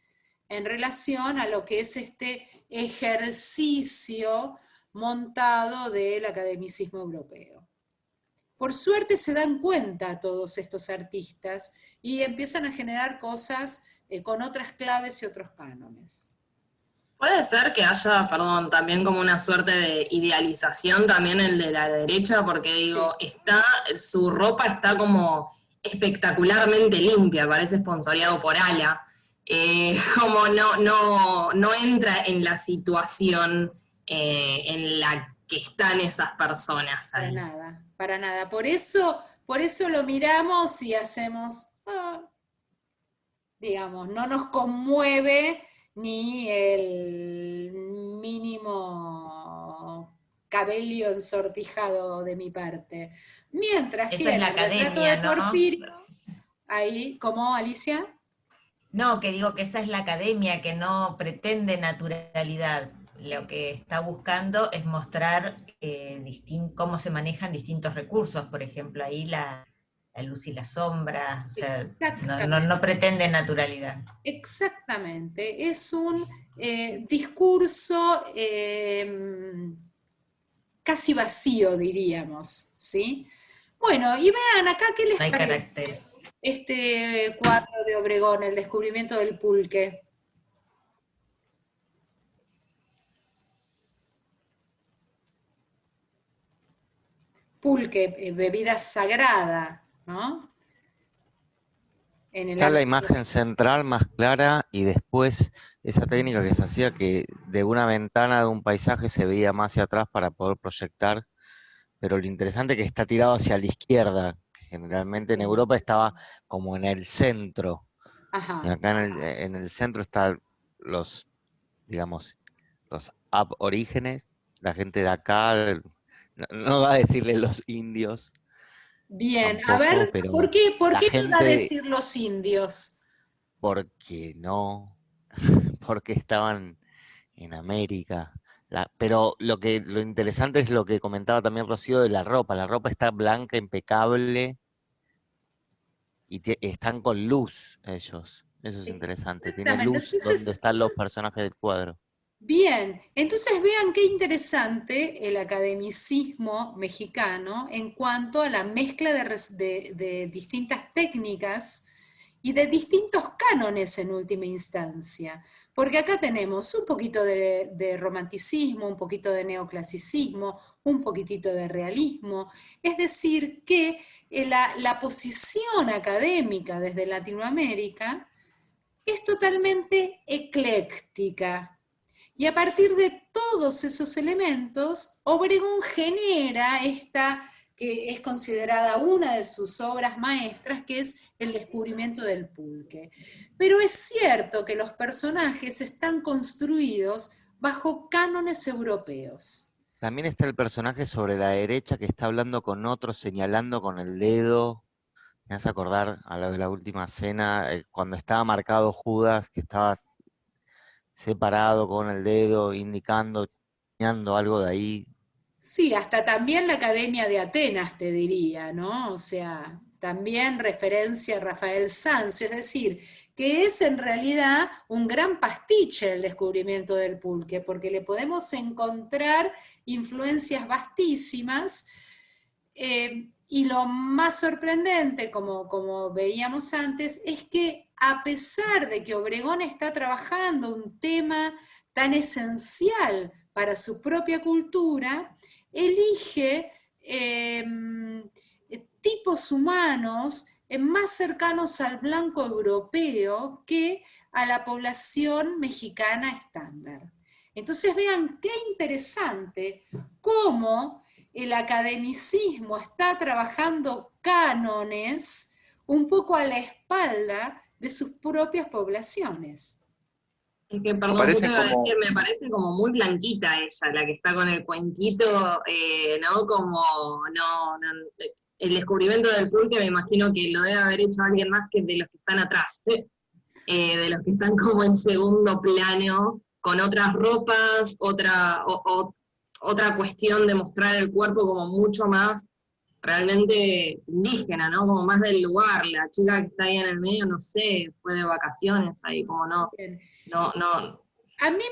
En relación a lo que es este ejercicio montado del academicismo europeo. Por suerte se dan cuenta todos estos artistas y empiezan a generar cosas con otras claves y otros cánones. Puede ser que haya, perdón, también como una suerte de idealización también el de la derecha, porque digo, su ropa está como espectacularmente limpia, parece esponsoreado por Ala. Como no entra en la situación en la que están esas personas ahí. Para nada. Por eso lo miramos y hacemos, digamos, no nos conmueve ni el mínimo cabello ensortijado de mi parte. Mientras Esa que es la el retrato academia, de ¿no? Porfirio, ahí, ¿cómo, Alicia? No, que digo que esa es la academia, que no pretende naturalidad. Lo que está buscando es mostrar cómo se manejan distintos recursos, por ejemplo, ahí la luz y la sombra, o sea, no pretende naturalidad. Exactamente, es un discurso casi vacío, diríamos, ¿sí? Bueno, y vean acá qué les parece carácter. Este cuadro de Obregón, el descubrimiento del pulque. Pulque, bebida sagrada, ¿no? Está la imagen central más clara y después esa técnica que se hacía que de una ventana de un paisaje se veía más hacia atrás para poder proyectar, pero lo interesante es que está tirado hacia la izquierda, generalmente en Europa estaba como en el centro, Ajá. Y acá en el centro están los, digamos, los aborígenes, la gente de acá, no va a decirle los indios Bien, a tampoco, ver, pero por la qué no da a gente, decir los indios? porque no, porque estaban en América. Pero lo interesante es lo que comentaba también Rocío de la ropa. La ropa está blanca, impecable, y están con luz ellos. Eso es interesante. Tiene Exactamente, luz donde entonces, están los personajes del cuadro. bien, entonces vean qué interesante el academicismo mexicano en cuanto a la mezcla de distintas técnicas y de distintos cánones en última instancia. Porque acá tenemos un poquito de romanticismo, un poquito de neoclasicismo, un poquitito de realismo. Es decir, que la posición académica desde Latinoamérica es totalmente ecléctica. Y a partir de todos esos elementos, Obregón genera esta que es considerada una de sus obras maestras, que es el descubrimiento del pulque. Pero es cierto que los personajes están construidos bajo cánones europeos. También está el personaje sobre la derecha que está hablando con otro, señalando con el dedo. Me hace acordar a la de la última cena, cuando estaba marcado Judas, que estaba separado con el dedo, indicando, señalando algo de ahí. Sí, hasta también la Academia de Atenas, te diría, ¿no? O sea, también referencia a Rafael Sanzio, es decir, que es en realidad un gran pastiche el descubrimiento del pulque, porque le podemos encontrar influencias vastísimas, y lo más sorprendente, como veíamos antes, es que a pesar de que Obregón está trabajando un tema tan esencial para su propia cultura, elige tipos humanos más cercanos al blanco europeo que a la población mexicana estándar. Entonces vean qué interesante cómo el academicismo está trabajando cánones un poco a la espalda de sus propias poblaciones. Es que, perdón, justo Aparecen iba a decir, como, me parece como muy blanquita ella, la que está con el cuentito, ¿no? Como, no, el descubrimiento del pulque me imagino que lo debe haber hecho alguien más que de los que están atrás, de los que están como en segundo plano, con otras ropas, otra cuestión de mostrar el cuerpo como mucho más realmente indígena, ¿no? Como más del lugar, la chica que está ahí en el medio, no sé, fue de vacaciones ahí, como no. No. A mí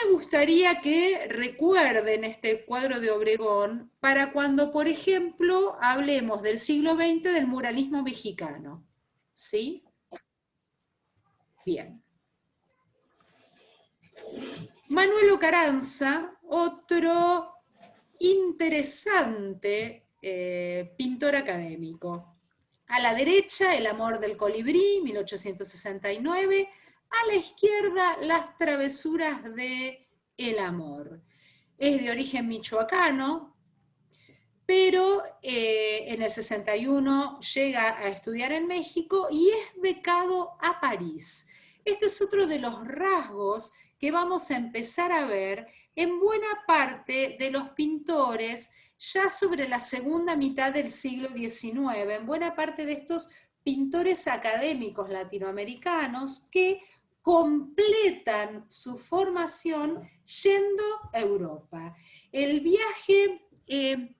me gustaría que recuerden este cuadro de Obregón para cuando, por ejemplo, hablemos del siglo XX del muralismo mexicano. ¿Sí? Bien. Manuel Ocaranza, otro interesante pintor académico. A la derecha, El amor del colibrí, 1869. A la izquierda, Las travesuras de el amor. Es de origen michoacano, pero en el 61 llega a estudiar en México y es becado a París. Este es otro de los rasgos que vamos a empezar a ver en buena parte de los pintores ya sobre la segunda mitad del siglo XIX, en buena parte de estos pintores académicos latinoamericanos que completan su formación yendo a Europa. El viaje, el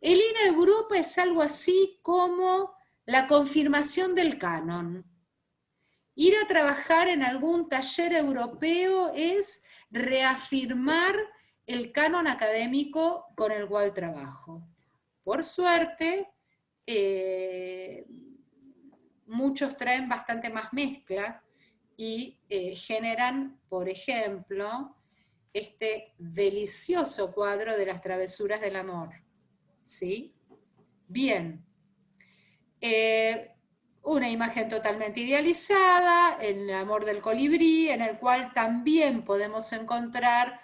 ir a Europa es algo así como la confirmación del canon. Ir a trabajar en algún taller europeo es reafirmar el canon académico con el cual trabajo. Por suerte, muchos traen bastante más mezcla y generan, por ejemplo, este delicioso cuadro de las travesuras del amor. ¿Sí? Bien. Una imagen totalmente idealizada, El amor del colibrí, en el cual también podemos encontrar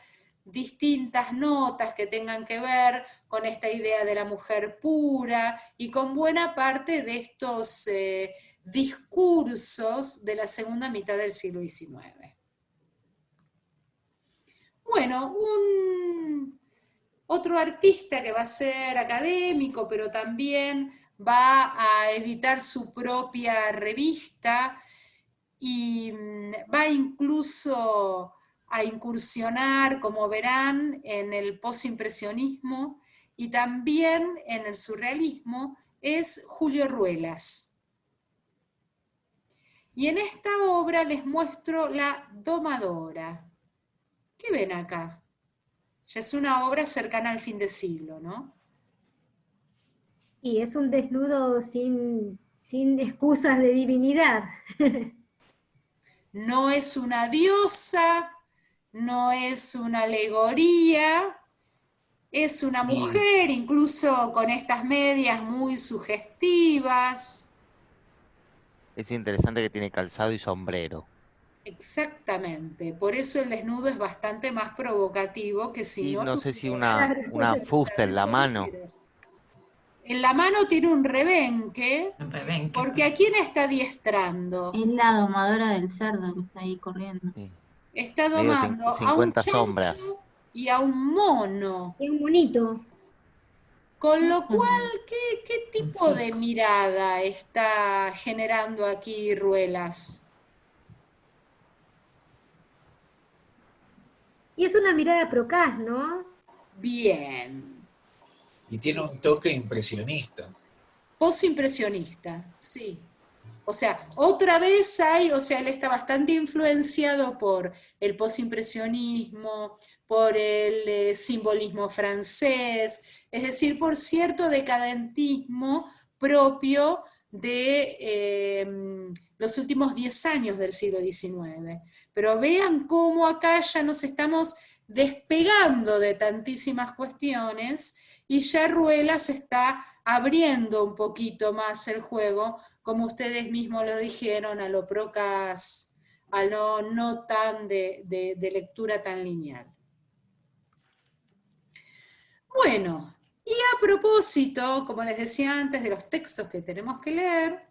distintas notas que tengan que ver con esta idea de la mujer pura y con buena parte de discursos de la segunda mitad del siglo XIX. Bueno, otro artista que va a ser académico, pero también va a editar su propia revista y va incluso a incursionar, como verán, en el postimpresionismo y también en el surrealismo, es Julio Ruelas. Y en esta obra les muestro La Domadora. ¿Qué ven acá? Ya es una obra cercana al fin de siglo, ¿no? Y es un desnudo sin excusas de divinidad. No es una diosa, no es una alegoría, es una mujer, incluso con estas medias muy sugestivas. Es interesante que tiene calzado y sombrero. Exactamente, por eso el desnudo es bastante más provocativo que si Y no no sé si tuviera una fusta en la mano. En la mano tiene un rebenque, porque ¿a quién está adiestrando? Es la domadora del cerdo que está ahí corriendo. Sí. Está Medio domando a un 50 chancho sombras. y a un mono. Y un monito. Con lo cual, ¿qué tipo de mirada está generando aquí Ruelas? Y es una mirada procaz, ¿no? Bien. Y tiene un toque impresionista. Postimpresionista, sí. O sea, otra vez hay, o sea, él está bastante influenciado por el postimpresionismo, por el simbolismo francés, es decir, por cierto decadentismo propio de los últimos 10 años del siglo XIX. Pero vean cómo acá ya nos estamos despegando de tantísimas cuestiones y ya Ruelas está abriendo un poquito más el juego, como ustedes mismos lo dijeron, a lo procas, a lo no tan de lectura tan lineal. Bueno, y a propósito, como les decía antes, de los textos que tenemos que leer,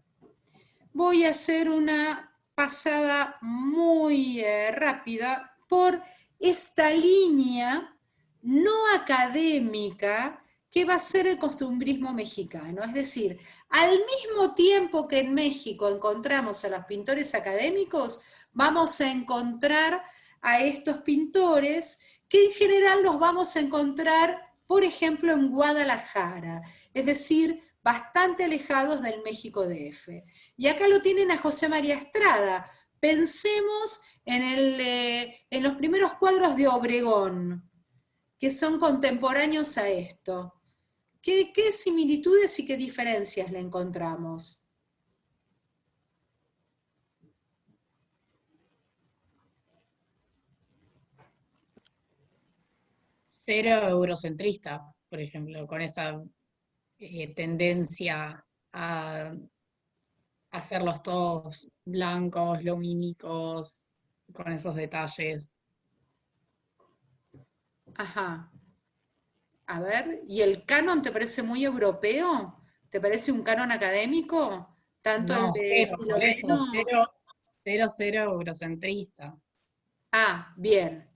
voy a hacer una pasada muy rápida por esta línea no académica que va a ser el costumbrismo mexicano. Es decir, al mismo tiempo que en México encontramos a los pintores académicos, vamos a encontrar a estos pintores que en general los vamos a encontrar, por ejemplo, en Guadalajara, es decir, bastante alejados del México DF. Y acá lo tienen a José María Estrada. Pensemos en los primeros cuadros de Obregón, que son contemporáneos a esto. ¿Qué similitudes y qué diferencias le encontramos? Cero eurocentrista, por ejemplo, con esa tendencia a hacerlos todos blancos, lumínicos, con esos detalles. Ajá. A ver, ¿y el canon te parece muy europeo? ¿Te parece un canon académico? Tanto No, el de cero, por eso, Filomeno. cero eurocentrista. Ah, bien,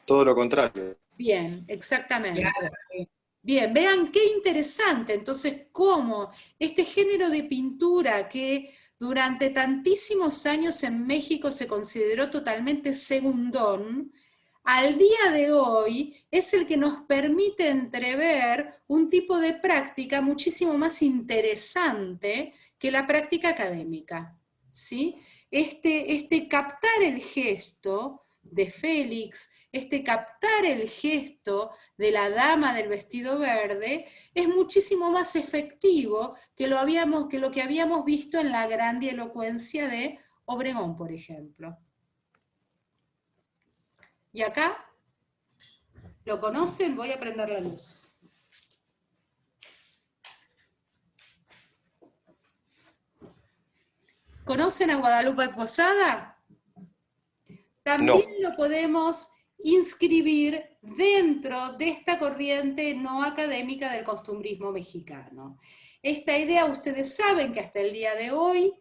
Todo lo contrario. bien, exactamente. Claro, sí. Bien, vean qué interesante, entonces, cómo este género de pintura que durante tantísimos años en México se consideró totalmente segundón, al día de hoy es el que nos permite entrever un tipo de práctica muchísimo más interesante que la práctica académica, ¿sí? Este captar el gesto de Félix, captar el gesto de la dama del vestido verde, es muchísimo más efectivo que lo que habíamos visto en la grandilocuencia de Obregón, por ejemplo. Y acá, ¿lo conocen? Voy a prender la luz. ¿Conocen a Guadalupe Posada? También No. lo podemos inscribir dentro de esta corriente no académica del costumbrismo mexicano. Esta idea, ustedes saben que hasta el día de hoy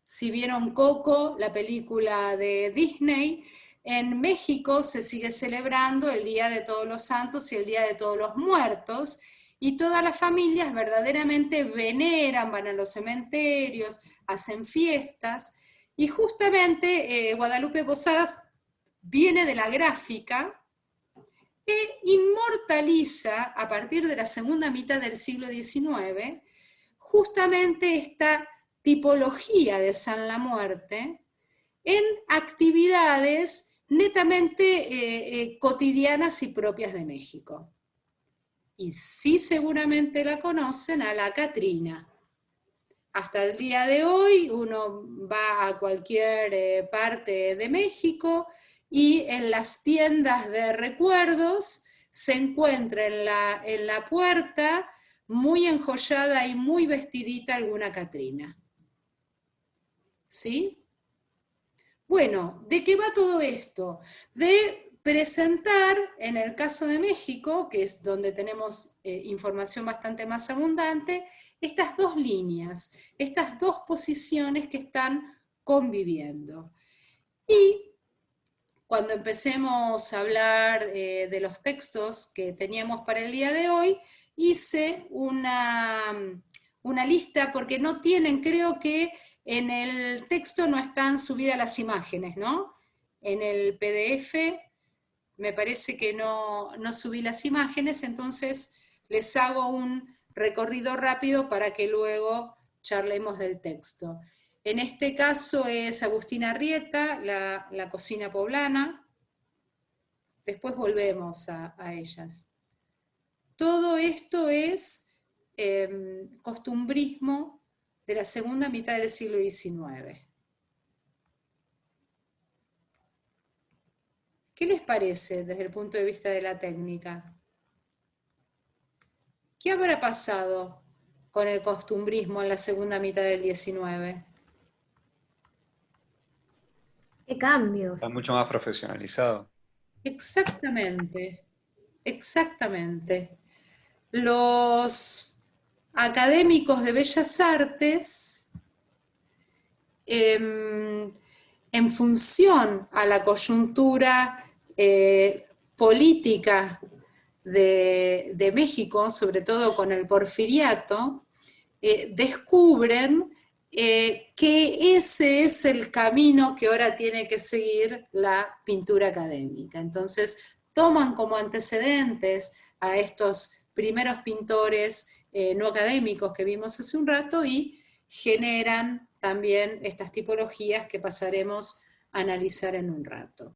si vieron Coco, la película de Disney, en México se sigue celebrando el Día de Todos los Santos y el Día de Todos los Muertos, y todas las familias verdaderamente veneran, van a los cementerios, hacen fiestas, y justamente Guadalupe Posadas viene de la gráfica e inmortaliza, a partir de la segunda mitad del siglo XIX, justamente esta tipología de San la Muerte en actividades netamente cotidianas y propias de México. Y sí, seguramente la conocen, a la Catrina. Hasta el día de hoy uno va a cualquier parte de México y en las tiendas de recuerdos se encuentra en la puerta, muy enjollada y muy vestidita, alguna Catrina. ¿Sí? Bueno, ¿de qué va todo esto? De presentar, en el caso de México, que es donde tenemos información bastante más abundante, estas dos líneas, estas dos posiciones que están conviviendo. Y cuando empecemos a hablar de los textos que teníamos para el día de hoy, hice una lista, porque no tienen, creo que en el texto no están subidas las imágenes, ¿no? En el PDF me parece que no subí las imágenes, entonces les hago un recorrido rápido para que luego charlemos del texto. En este caso es Agustina Arrieta, la cocina poblana. Después volvemos a ellas. Todo esto es costumbrismo de la segunda mitad del siglo XIX. ¿Qué les parece desde el punto de vista de la técnica? ¿Qué habrá pasado con el costumbrismo en la segunda mitad del XIX? ¿Qué cambios? Está mucho más profesionalizado. Exactamente, exactamente. Los académicos de Bellas Artes, en función a la coyuntura política de México, sobre todo con el porfiriato, descubren que ese es el camino que ahora tiene que seguir la pintura académica. Entonces toman como antecedentes a estos primeros pintores no académicos que vimos hace un rato y generan también estas tipologías que pasaremos a analizar en un rato.